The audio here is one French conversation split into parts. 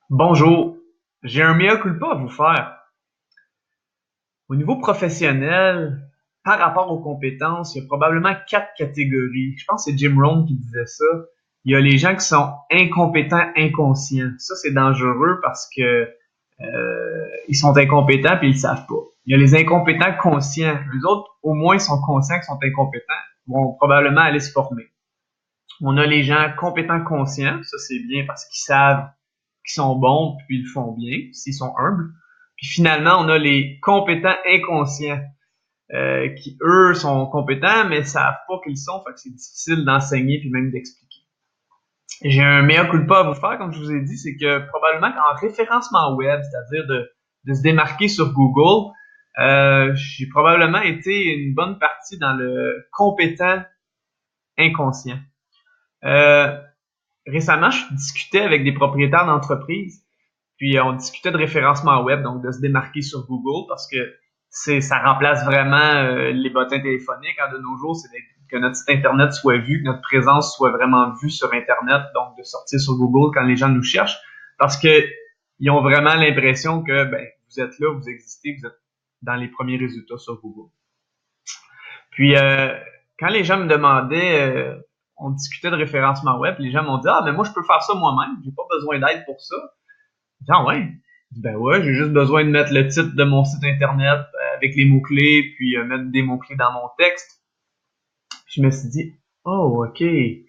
Bonjour, j'ai un mea culpa à vous faire. Au niveau professionnel, par rapport aux compétences, il y a probablement quatre catégories. Je pense que c'est Jim Rohn qui disait ça. Il y a les gens qui sont incompétents, inconscients. Ça, c'est dangereux parce que ils sont incompétents puis ils le savent pas. Il y a les incompétents conscients. Les autres, au moins, ils sont conscients qu'ils sont incompétents, vont probablement aller se former. On a les gens compétents conscients. Ça, c'est bien parce qu'ils savent qui sont bons puis ils le font bien, s'ils sont humbles. Puis finalement, on a les compétents inconscients qui, eux, sont compétents, mais savent pas qu'ils sont, fait que c'est difficile d'enseigner puis même d'expliquer. J'ai un meilleur culpa à vous faire, comme je vous ai dit, c'est que probablement qu'en référencement web, c'est-à-dire de se démarquer sur Google, j'ai probablement été une bonne partie dans le compétent inconscient. Euh, Récemment, je discutais avec des propriétaires d'entreprises. Puis on discutait de référencement web, donc de se démarquer sur Google parce que ça remplace vraiment les bottins téléphoniques. De nos jours, c'est que notre site Internet soit vu, que notre présence soit vraiment vue sur Internet, donc de sortir sur Google quand les gens nous cherchent, parce que ils ont vraiment l'impression que vous êtes là, vous existez, vous êtes dans les premiers résultats sur Google. Puis quand les gens me demandaient, on discutait de référencement web, les gens m'ont dit mais moi je peux faire ça moi-même, j'ai pas besoin d'aide pour ça. Ah ouais? Ben ouais, j'ai juste besoin de mettre le titre de mon site internet avec les mots-clés, puis mettre des mots-clés dans mon texte. Je me suis dit, oh ok, ouais,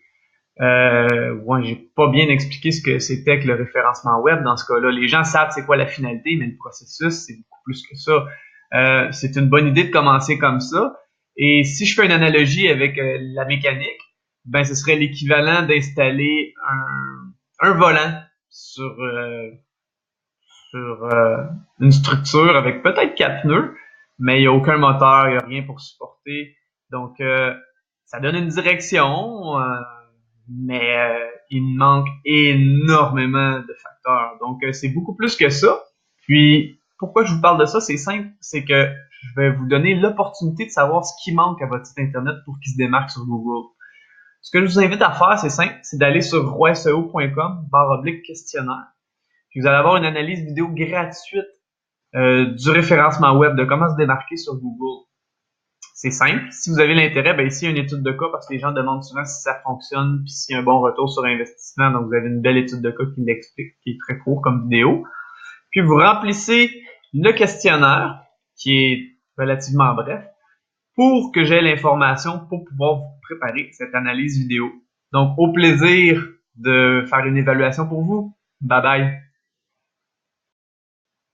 j'ai pas bien expliqué ce que c'était que le référencement web dans ce cas-là. Les gens savent c'est quoi la finalité, mais le processus, c'est beaucoup plus que ça. C'est une bonne idée de commencer comme ça. Et si je fais une analogie avec la mécanique, ben ce serait l'équivalent d'installer un volant sur une structure avec peut-être quatre nœuds, mais il n'y a aucun moteur, il n'y a rien pour supporter. Donc, ça donne une direction, mais il manque énormément de facteurs. Donc, c'est beaucoup plus que ça. Puis, pourquoi je vous parle de ça? C'est simple, c'est que je vais vous donner l'opportunité de savoir ce qui manque à votre site Internet pour qu'il se démarque sur Google. Ce que je vous invite à faire, c'est simple, c'est d'aller sur roiseo.com/questionnaire. Puis vous allez avoir une analyse vidéo gratuite du référencement web, de comment se démarquer sur Google. C'est simple. Si vous avez l'intérêt, ici, il y a une étude de cas parce que les gens demandent souvent si ça fonctionne puis s'il y a un bon retour sur investissement. Donc, vous avez une belle étude de cas qui l'explique, qui est très court comme vidéo. Puis, vous remplissez le questionnaire qui est relativement bref pour que j'aie l'information pour pouvoir vous préparer cette analyse vidéo. Donc, au plaisir de faire une évaluation pour vous. Bye bye.